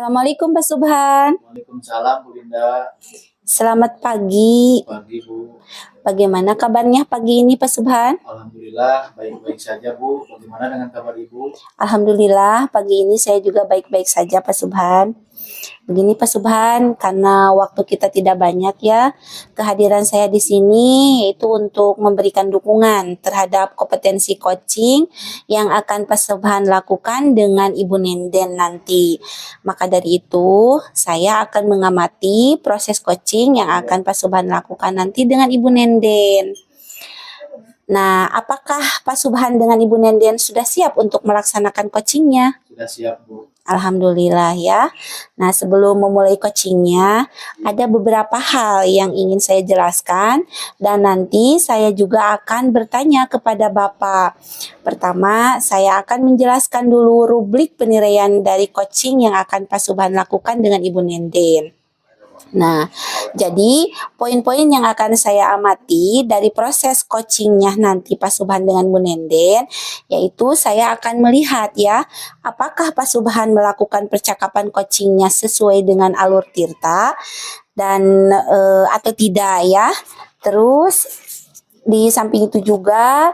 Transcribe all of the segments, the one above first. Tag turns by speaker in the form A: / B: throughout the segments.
A: Assalamualaikum Pak Subhan.
B: Waalaikumsalam Bu Linda.
A: Selamat pagi.
B: Pagi Bu.
A: Bagaimana kabarnya pagi ini Pak Subhan?
B: Alhamdulillah baik-baik saja Bu. Bagaimana dengan kabar Ibu?
A: Alhamdulillah pagi ini saya juga baik-baik saja Pak Subhan. Begini Pak Subhan, karena waktu kita tidak banyak ya, kehadiran saya di sini yaitu untuk memberikan dukungan terhadap kompetensi coaching yang akan Pak Subhan lakukan dengan Ibu Nenden nanti. Maka dari itu, saya akan mengamati proses coaching yang akan Pak Subhan lakukan nanti dengan Ibu Nenden. Nah, apakah Pak Subhan dengan Ibu Nenden sudah siap untuk melaksanakan coachingnya?
B: Sudah siap Bu.
A: Alhamdulillah ya. Nah, sebelum memulai coachingnya, ada beberapa hal yang ingin saya jelaskan dan nanti saya juga akan bertanya kepada Bapak. Pertama, saya akan menjelaskan dulu rubrik penilaian dari coaching yang akan Pak Subhan lakukan dengan Ibu Nenden. Nah, jadi poin-poin yang akan saya amati dari proses coachingnya nanti Pak Subhan dengan Bu Nenden, yaitu saya akan melihat ya, apakah Pak Subhan melakukan percakapan coachingnya sesuai dengan alur Tirta dan atau tidak ya. Terus di samping itu juga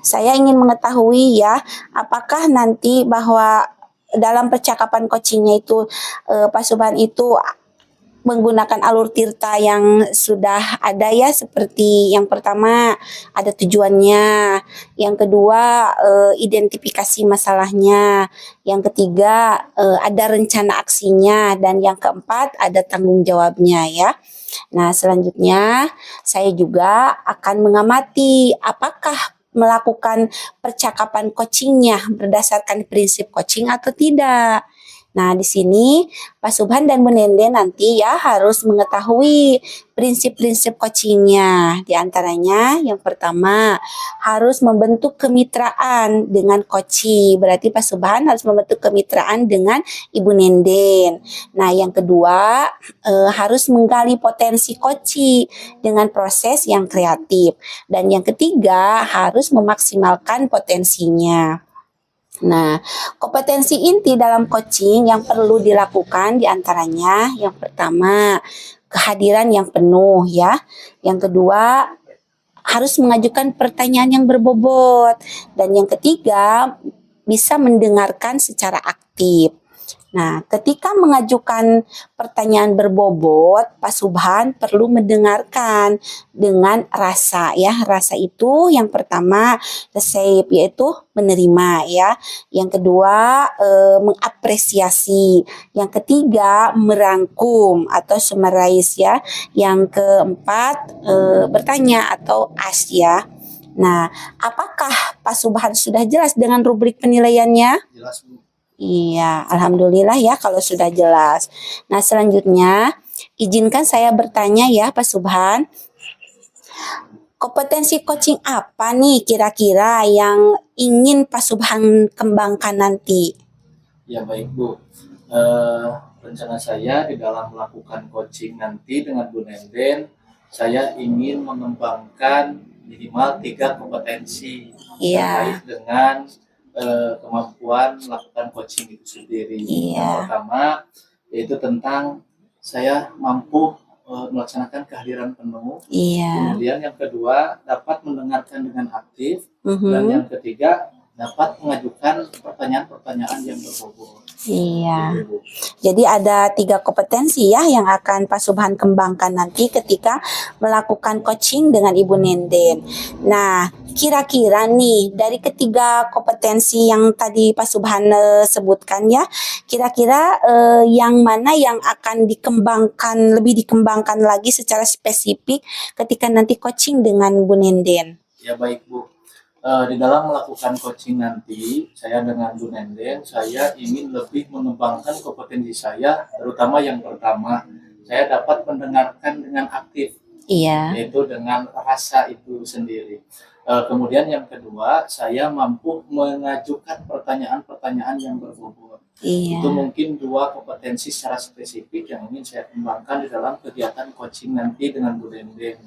A: saya ingin mengetahui ya, apakah nanti bahwa dalam percakapan coachingnya itu Pak Subhan itu menggunakan alur Tirta yang sudah ada ya, seperti yang pertama ada tujuannya, yang kedua identifikasi masalahnya, yang ketiga ada rencana aksinya, dan yang keempat ada tanggung jawabnya ya. Nah, selanjutnya saya juga akan mengamati apakah melakukan percakapan coachingnya berdasarkan prinsip coaching atau tidak. Nah, di sini Pak Subhan dan Bu Nenden nanti ya harus mengetahui prinsip-prinsip coachingnya. Di antaranya yang pertama harus membentuk kemitraan dengan coachee. Berarti Pak Subhan harus membentuk kemitraan dengan Ibu Nenden. Nah, yang kedua harus menggali potensi coachee dengan proses yang kreatif. Dan yang ketiga harus memaksimalkan potensinya. Nah, kompetensi inti dalam coaching yang perlu dilakukan diantaranya yang pertama kehadiran yang penuh ya, yang kedua harus mengajukan pertanyaan yang berbobot, dan yang ketiga bisa mendengarkan secara aktif. Nah, ketika mengajukan pertanyaan berbobot, Pak Subhan perlu mendengarkan dengan rasa ya. Rasa itu yang pertama receive, yaitu menerima ya. Yang kedua mengapresiasi. Yang ketiga merangkum atau summarize ya. Yang keempat bertanya atau ask ya. Nah, apakah Pak Subhan sudah jelas dengan rubrik penilaiannya?
B: Jelas Bu.
A: Iya, alhamdulillah ya kalau sudah jelas. Nah, selanjutnya izinkan saya bertanya ya Pak Subhan. Kompetensi coaching apa nih kira-kira yang ingin Pak Subhan kembangkan nanti?
B: Ya baik Bu. Rencana saya di dalam melakukan coaching nanti dengan Bu Nenden, saya ingin mengembangkan minimal 3 kompetensi terkait dengan kemampuan melakukan coaching itu sendiri. Yang pertama yaitu tentang saya mampu melaksanakan kehadiran penuh. Kemudian yang kedua dapat mendengarkan dengan aktif. Dan yang ketiga dapat mengajukan pertanyaan-pertanyaan yang berbobot.
A: Iya. Jadi ada 3 kompetensi ya yang akan Pak Subhan kembangkan nanti ketika melakukan coaching dengan Ibu Nenden. Nah, kira-kira nih dari ketiga kompetensi yang tadi Pak Subhan sebutkan ya, kira-kira yang mana yang akan dikembangkan, lebih dikembangkan lagi secara spesifik ketika nanti coaching dengan Bu Nenden?
B: Ya baik Bu. Di dalam melakukan coaching nanti, saya dengan Bu Nenden, saya ingin lebih mengembangkan kompetensi saya, terutama yang pertama, saya dapat mendengarkan dengan aktif, yaitu dengan rasa itu sendiri. Kemudian yang kedua, saya mampu mengajukan pertanyaan-pertanyaan yang berbobot. Itu mungkin 2 kompetensi secara spesifik yang ingin saya kembangkan di dalam kegiatan coaching nanti dengan Bu Nenden.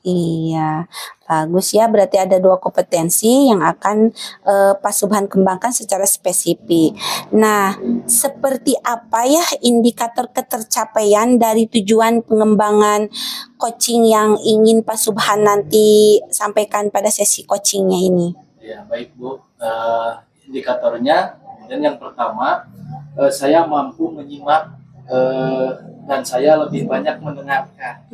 A: Iya, bagus ya. Berarti ada 2 kompetensi yang akan Pak Subhan kembangkan secara spesifik. Nah, seperti apa ya indikator ketercapaian dari tujuan pengembangan coaching yang ingin Pak Subhan nanti sampaikan pada sesi coachingnya ini?
B: Ya, baik Bu. Indikatornya, dan yang pertama, saya mampu menyimak dan saya lebih banyak mendengarkan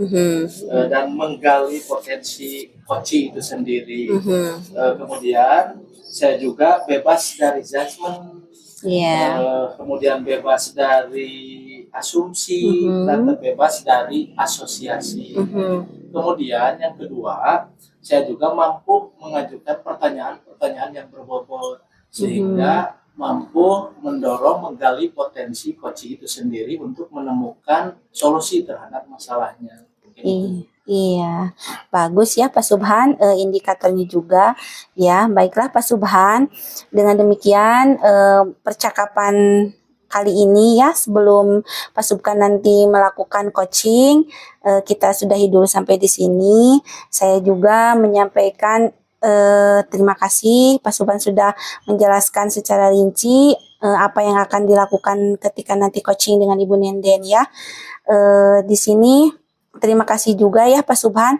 B: dan menggali potensi coaching itu sendiri. Kemudian saya juga bebas dari judgement, kemudian bebas dari asumsi dan terbebas dari asosiasi. Kemudian yang kedua, saya juga mampu mengajukan pertanyaan-pertanyaan yang berbobot sehingga mampu mendorong menggali potensi coaching itu sendiri untuk menemukan solusi terhadap masalahnya.
A: Iya, bagus ya Pak Subhan, indikatornya juga ya. Baiklah Pak Subhan, dengan demikian percakapan kali ini ya, sebelum Pak Subhan nanti melakukan coaching, kita sudahi dulu sampai di sini. Saya juga menyampaikan terima kasih Pak Subhan sudah menjelaskan secara rinci apa yang akan dilakukan ketika nanti coaching dengan Ibu Nenden ya. Di sini terima kasih juga ya Pak Subhan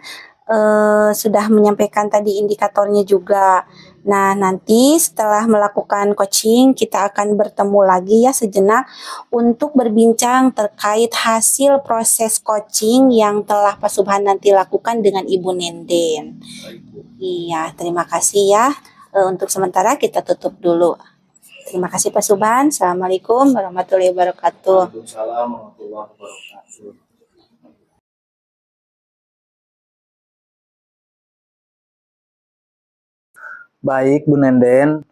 A: sudah menyampaikan tadi indikatornya juga. Nah, nanti setelah melakukan coaching kita akan bertemu lagi ya sejenak untuk berbincang terkait hasil proses coaching yang telah Pak Subhan nanti lakukan dengan Ibu Nenden. Iya, terima kasih ya. Untuk sementara kita tutup dulu. Terima kasih Pak Subhan. Assalamualaikum warahmatullahi wabarakatuh.
B: Waalaikumsalam warahmatullahi wabarakatuh. Baik Bu Nenden,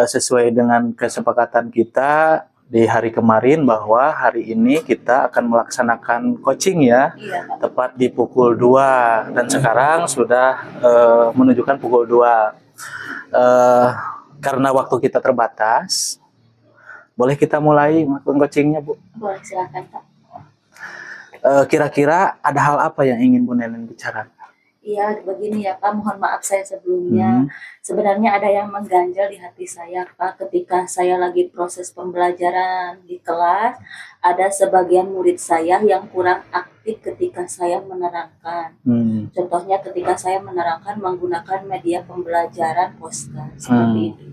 B: sesuai dengan kesepakatan kita di hari kemarin bahwa hari ini kita akan melaksanakan coaching ya, tepat di pukul 2 dan sekarang sudah menunjukkan pukul 2. Karena waktu kita terbatas, boleh kita mulai melakukan coachingnya Bu?
C: Boleh, silakan Pak.
B: Kira-kira ada hal apa yang ingin Bu Nenden bicarakan?
C: Iya, begini ya Pak, mohon maaf saya sebelumnya. Sebenarnya ada yang mengganjal di hati saya Pak, ketika saya lagi proses pembelajaran di kelas, ada sebagian murid saya yang kurang aktif ketika saya menerangkan. Contohnya ketika saya menerangkan menggunakan media pembelajaran poster, seperti itu.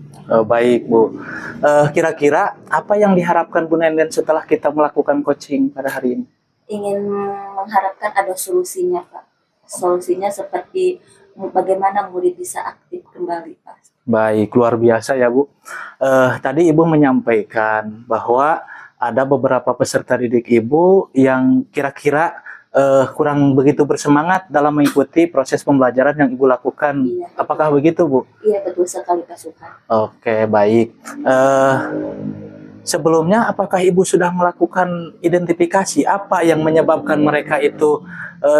B: Baik Bu, kira-kira apa yang diharapkan Bu Nenden setelah kita melakukan coaching pada hari ini?
C: Ingin mengharapkan ada solusinya Pak. Solusinya seperti bagaimana murid bisa aktif kembali Pak.
B: Baik, luar biasa ya Bu. Tadi Ibu menyampaikan bahwa ada beberapa peserta didik Ibu yang kira-kira kurang begitu bersemangat dalam mengikuti proses pembelajaran yang Ibu lakukan.
C: Iya,
B: apakah begitu Bu?
C: Iya, betul sekali Pak Subhan.
B: Oke, baik. Sebelumnya apakah Ibu sudah melakukan identifikasi apa yang menyebabkan mereka itu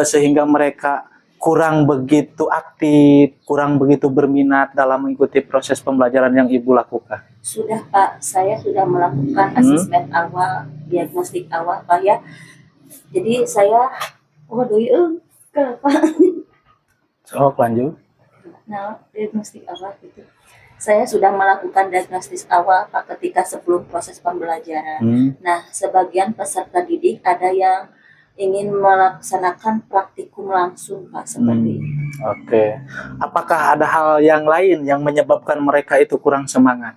B: sehingga mereka kurang begitu aktif, kurang begitu berminat dalam mengikuti proses pembelajaran yang Ibu lakukan?
C: Sudah Pak, saya sudah melakukan asesmen awal, diagnostik awal Pak ya. Jadi saya, kenapa?
B: So, lanjut.
C: Nah, diagnostik awal gitu. Saya sudah melakukan diagnostik awal Pak ketika sebelum proses pembelajaran. Nah, sebagian peserta didik ada yang ingin melaksanakan praktikum langsung Pak, seperti itu.
B: Oke. Apakah ada hal yang lain yang menyebabkan mereka itu kurang semangat?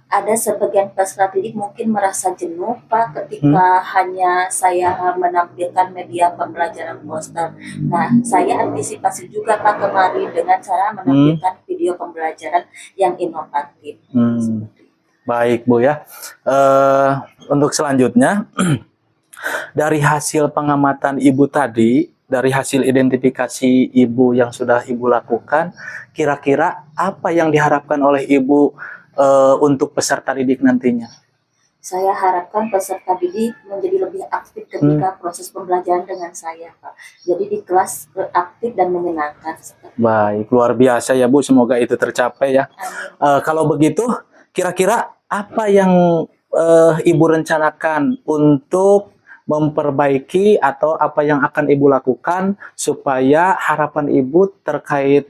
C: Ada sebagian peserta didik mungkin merasa jenuh Pak ketika hanya saya menampilkan media pembelajaran poster. Nah, saya antisipasi juga Pak kemarin dengan cara menampilkan video pembelajaran yang inovatif.
B: Baik Bu ya. Untuk selanjutnya, dari hasil pengamatan Ibu tadi, dari hasil identifikasi Ibu yang sudah Ibu lakukan, kira-kira apa yang diharapkan oleh Ibu untuk peserta didik nantinya?
C: Saya harapkan peserta didik menjadi lebih aktif ketika proses pembelajaran dengan saya Pak. Jadi di kelas aktif dan menyenangkan.
B: Baik, luar biasa ya Bu, semoga itu tercapai ya. Kalau begitu, kira-kira apa yang Ibu rencanakan untuk
D: memperbaiki atau apa yang akan Ibu lakukan supaya harapan Ibu terkait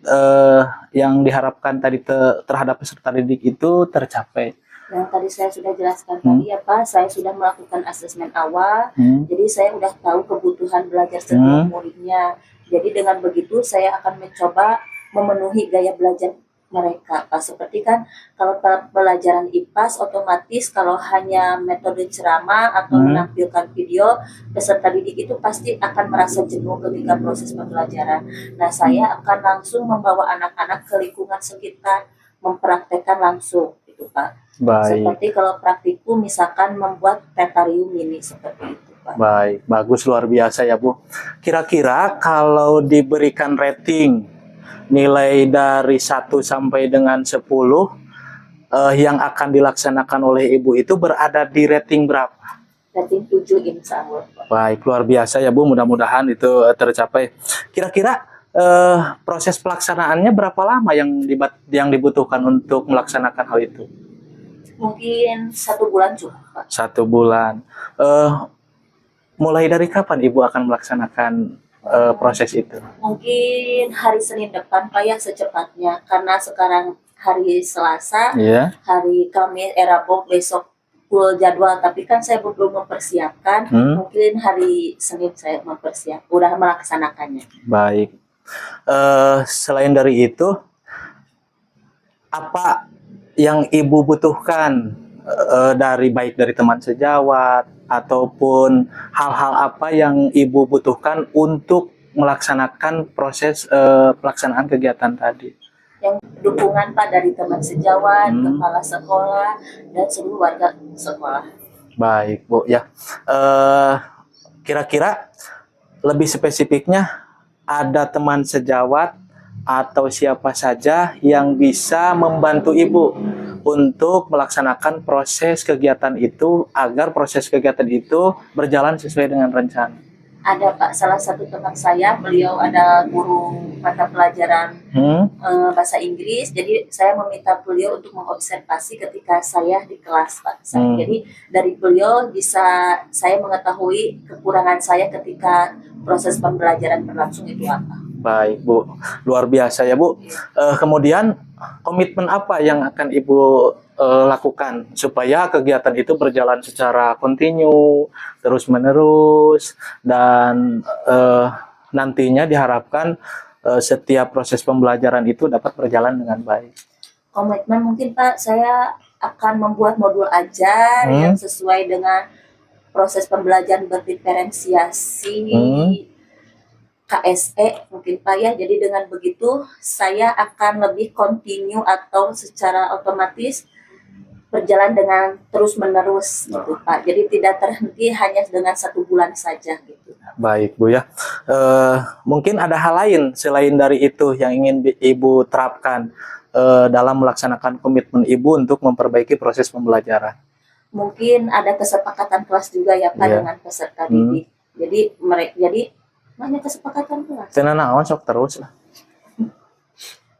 D: yang diharapkan tadi terhadap peserta didik itu tercapai?
C: Yang tadi saya sudah jelaskan tadi ya Pak, saya sudah melakukan asesmen awal, jadi saya sudah tahu kebutuhan belajar setiap muridnya. Jadi dengan begitu saya akan mencoba memenuhi gaya belajar mereka Pak. Seperti kan kalau pelajaran IPAS otomatis kalau hanya metode ceramah atau menampilkan video, peserta didik itu pasti akan merasa jenuh ketika proses pembelajaran. Nah saya akan langsung membawa anak-anak ke lingkungan sekitar, mempraktekkan langsung gitu Pak.
D: Baik.
C: Seperti kalau praktikum misalkan membuat tetarium mini seperti itu Pak.
D: Baik, bagus, luar biasa ya Bu. Kira-kira kalau diberikan rating nilai dari 1 sampai dengan 10 yang akan dilaksanakan oleh Ibu itu berada di rating berapa?
C: Rating 7 insya Allah Pak.
D: Baik, luar biasa ya Bu, mudah-mudahan itu tercapai. Kira-kira proses pelaksanaannya berapa lama yang dibutuhkan untuk melaksanakan hal itu?
C: Mungkin 1 bulan juga Pak.
D: 1 bulan. Mulai dari kapan Ibu akan melaksanakan proses itu?
C: Mungkin hari Senin depan Pak ya secepatnya, karena sekarang hari Selasa, hari Kamis, Rabu, besok full jadwal, tapi kan saya belum mempersiapkan. Mungkin hari Senin saya udah melaksanakannya.
D: Baik. Selain dari itu, apa yang Ibu butuhkan baik dari teman sejawat ataupun hal-hal apa yang Ibu butuhkan untuk melaksanakan proses pelaksanaan kegiatan tadi?
C: Yang dukungan Pak dari teman sejawat, kepala sekolah, dan seluruh warga sekolah.
D: Baik Bu ya. Kira-kira lebih spesifiknya ada teman sejawat atau siapa saja yang bisa membantu Ibu untuk melaksanakan proses kegiatan itu agar proses kegiatan itu berjalan sesuai dengan rencana?
C: Ada Pak, salah satu teman saya, beliau ada guru mata pelajaran bahasa Inggris, jadi saya meminta beliau untuk mengobservasi ketika saya di kelas Pak. Jadi dari beliau bisa saya mengetahui kekurangan saya ketika proses pembelajaran berlangsung itu apa.
D: Baik Bu, luar biasa ya Bu. Kemudian komitmen apa yang akan Ibu lakukan supaya kegiatan itu berjalan secara kontinu, terus-menerus, dan nantinya diharapkan setiap proses pembelajaran itu dapat berjalan dengan baik?
C: Komitmen mungkin Pak, saya akan membuat modul ajar yang sesuai dengan proses pembelajaran berdiferensiasi KSE mungkin Pak ya. Jadi dengan begitu saya akan lebih kontinu atau secara otomatis berjalan dengan terus menerus gitu Pak. Jadi tidak terhenti hanya dengan 1 bulan saja gitu.
D: Baik Bu ya. Mungkin ada hal lain selain dari itu yang ingin Ibu terapkan dalam melaksanakan komitmen Ibu untuk memperbaiki proses pembelajaran?
C: Mungkin ada kesepakatan kelas juga ya Pak dengan peserta didik. Jadi banyak kesepakatan kelas.
D: Tenang, sok terus lah.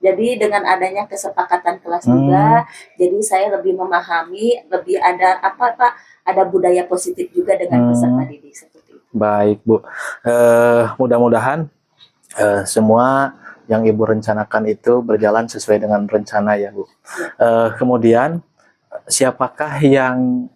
C: Jadi dengan adanya kesepakatan kelas juga, jadi saya lebih memahami, lebih ada apa Pak, ada budaya positif juga dengan peserta didik seperti itu.
D: Baik Bu, mudah-mudahan semua yang Ibu rencanakan itu berjalan sesuai dengan rencana ya Bu. Kemudian siapakah yang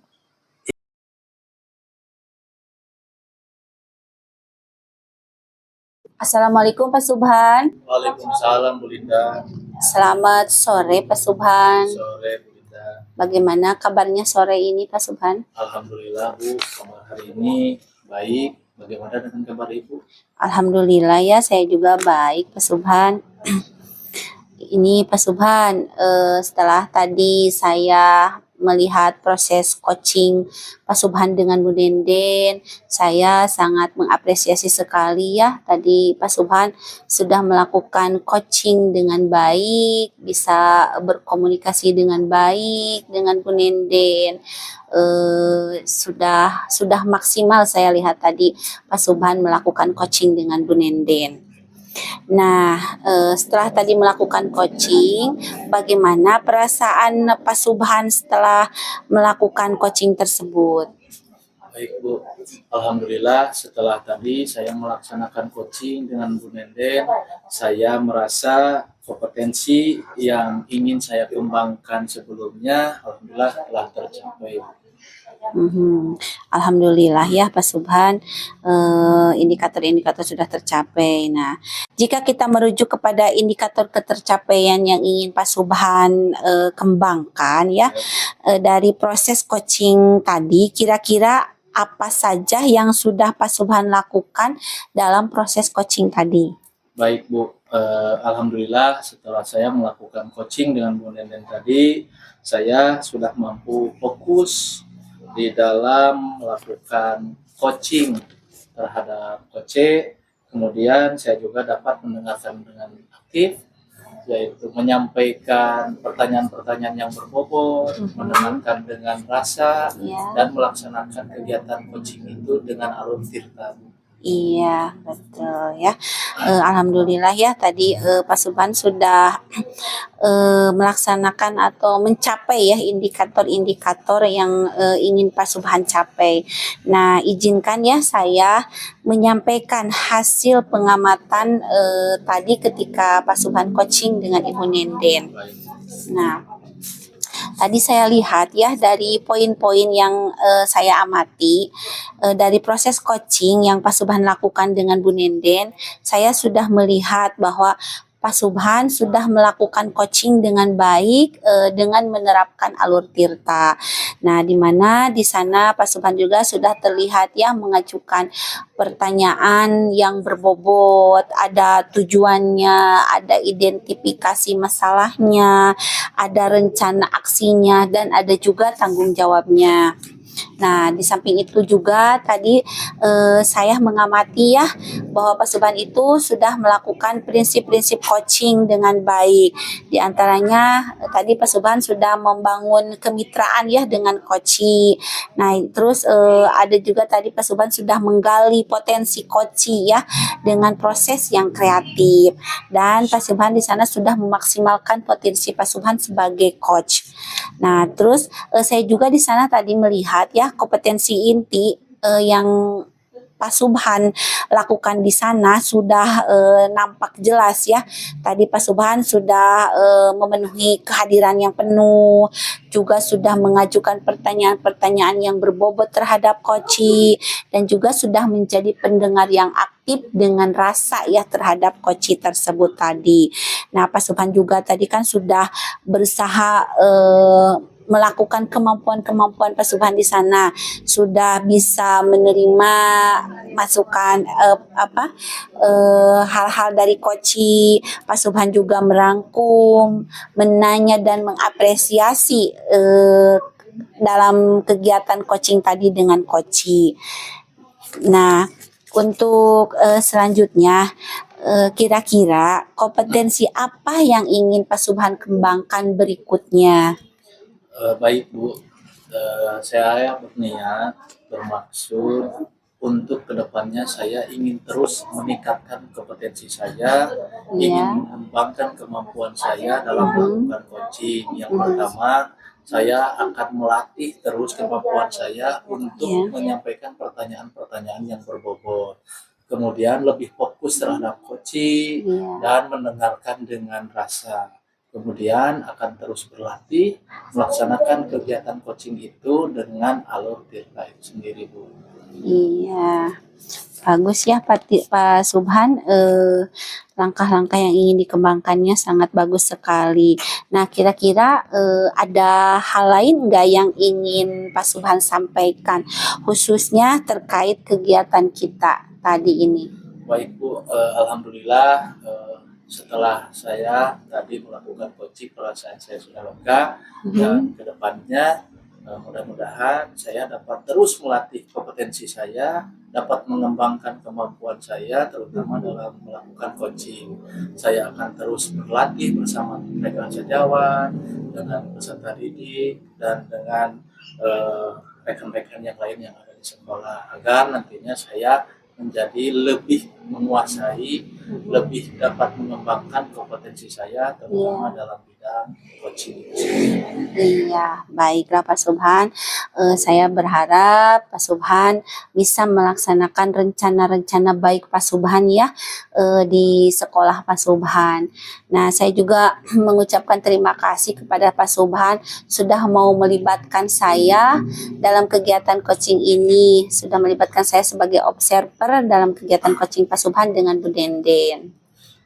A: Assalamualaikum Pak Subhan.
B: Waalaikumsalam Bu Linda.
A: Selamat sore Pak Subhan.
B: Sore Bu Linda.
A: Bagaimana kabarnya sore ini Pak Subhan?
B: Alhamdulillah Bu, kabar hari ini baik. Bagaimana dengan kabar Ibu?
A: Alhamdulillah ya, saya juga baik Pak Subhan. Ini Pak Subhan, setelah tadi saya melihat proses coaching Pak Subhan dengan Bu Denden, saya sangat mengapresiasi sekali ya tadi Pak Subhan sudah melakukan coaching dengan baik, bisa berkomunikasi dengan baik dengan Bu Denden. Sudah maksimal saya lihat tadi Pak Subhan melakukan coaching dengan Bu Denden. Nah, setelah tadi melakukan coaching, bagaimana perasaan Pak Subhan setelah melakukan coaching tersebut?
B: Baik Bu, Alhamdulillah setelah tadi saya melaksanakan coaching dengan Bu Nenden, saya merasa kompetensi yang ingin saya kembangkan sebelumnya, Alhamdulillah telah tercapai.
A: Mhm. Alhamdulillah ya Pak Subhan, indikator-indikator sudah tercapai. Nah, jika kita merujuk kepada indikator ketercapaian yang ingin Pak Subhan kembangkan ya, dari proses coaching tadi, kira-kira apa saja yang sudah Pak Subhan lakukan dalam proses coaching tadi?
B: Baik Bu, Alhamdulillah setelah saya melakukan coaching dengan Bu Nenden tadi, saya sudah mampu fokus di dalam melakukan coaching terhadap coach. Kemudian saya juga dapat mendengarkan dengan aktif, yaitu menyampaikan pertanyaan-pertanyaan yang berbobot, mendengarkan dengan rasa,
A: Ya.
B: dan melaksanakan kegiatan coaching itu dengan alur tirta.
A: Iya, betul ya. Alhamdulillah ya tadi Pak Subhan sudah melaksanakan atau mencapai ya indikator-indikator yang ingin Pak Subhan capai. Nah, izinkan ya saya menyampaikan hasil pengamatan tadi ketika Pak Subhan coaching dengan Ibu Nenden.
B: Baik.
A: Nah, tadi saya lihat ya dari poin-poin yang saya amati dari proses coaching yang Pak Subhan lakukan dengan Bu Nenden, saya sudah melihat bahwa Pak Subhan sudah melakukan coaching dengan baik dengan menerapkan alur tirta. Nah, di mana di sana Pak Subhan juga sudah terlihat ya mengajukan pertanyaan yang berbobot, ada tujuannya, ada identifikasi masalahnya, ada rencana aksinya, dan ada juga tanggung jawabnya. Nah, di samping itu juga tadi saya mengamati ya bahwa Pak Subhan itu sudah melakukan prinsip-prinsip coaching dengan baik. Di antaranya tadi Pak Subhan sudah membangun kemitraan ya dengan coaching. Nah, terus ada juga tadi Pak Subhan sudah menggali potensi coaching ya dengan proses yang kreatif. Dan Pak Subhan di sana sudah memaksimalkan potensi Pak Subhan sebagai coach. Nah, terus saya juga di sana tadi melihat ya kompetensi inti yang Pak Subhan lakukan di sana sudah nampak jelas ya. Tadi Pak Subhan sudah memenuhi kehadiran yang penuh, juga sudah mengajukan pertanyaan-pertanyaan yang berbobot terhadap coach, dan juga sudah menjadi pendengar yang aktif dengan rasa ya terhadap coach tersebut tadi. Nah, Pak Subhan juga tadi kan sudah berusaha melakukan kemampuan-kemampuan Pak Subhan di sana, sudah bisa menerima masukan hal-hal dari coach. Pak Subhan juga merangkum, menanya dan mengapresiasi dalam kegiatan coaching tadi dengan coach. Nah, untuk selanjutnya kira-kira kompetensi apa yang ingin Pak Subhan kembangkan berikutnya?
B: Baik Bu, saya berniat bermaksud untuk kedepannya saya ingin terus meningkatkan kompetensi saya, ingin mengembangkan kemampuan saya dalam melakukan coaching. Yang pertama, saya akan melatih terus kemampuan saya untuk menyampaikan pertanyaan-pertanyaan yang berbobot. Kemudian lebih fokus terhadap coaching dan mendengarkan dengan rasa. Kemudian akan terus berlatih melaksanakan kegiatan coaching itu dengan alur tirta itu sendiri Bu.
A: Iya, bagus ya Pak Subhan. Langkah-langkah yang ingin dikembangkannya sangat bagus sekali. Nah, kira-kira ada hal lain nggak yang ingin Pak Subhan sampaikan, khususnya terkait kegiatan kita tadi ini?
B: Baik Bu, Alhamdulillah setelah saya tadi melakukan coaching, perasaan saya sudah lega, dan kedepannya mudah-mudahan saya dapat terus melatih kompetensi saya, dapat mengembangkan kemampuan saya, terutama dalam melakukan coaching. Saya akan terus berlatih bersama rekan sejawat, dengan peserta didik, dan dengan rekan-rekan yang lain yang ada di sekolah, agar nantinya saya menjadi lebih menguasai, lebih dapat mengembangkan kompetensi saya terutama dalam bidang coaching itu sendiri.
A: Iya, baiklah Pak Subhan. Saya berharap Pak Subhan bisa melaksanakan rencana-rencana baik Pak Subhan ya di sekolah Pak Subhan. Nah, saya juga mengucapkan terima kasih kepada Pak Subhan sudah mau melibatkan saya dalam kegiatan coaching ini, sudah melibatkan saya sebagai observer dalam kegiatan coaching Pak Subhan dengan Bu Denden.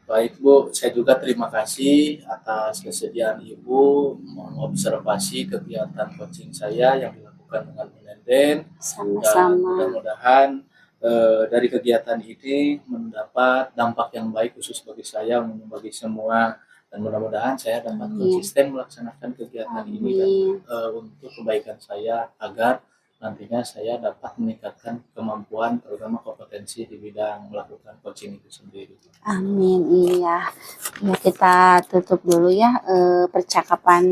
B: Baik Bu, saya juga terima kasih atas kesediaan Ibu mengobservasi kegiatan coaching saya yang dilakukan dengan Bu Nenden. Dan
A: Sama-sama.
B: mudah-mudahan dari kegiatan ini mendapat dampak yang baik khusus bagi saya, bagi semua. Dan mudah-mudahan saya dapat konsisten melaksanakan kegiatan ini dan untuk kebaikan saya agar nantinya saya dapat meningkatkan kemampuan terutama kompetensi di bidang melakukan coaching itu sendiri.
A: Amin, iya. Ya, kita tutup dulu ya percakapan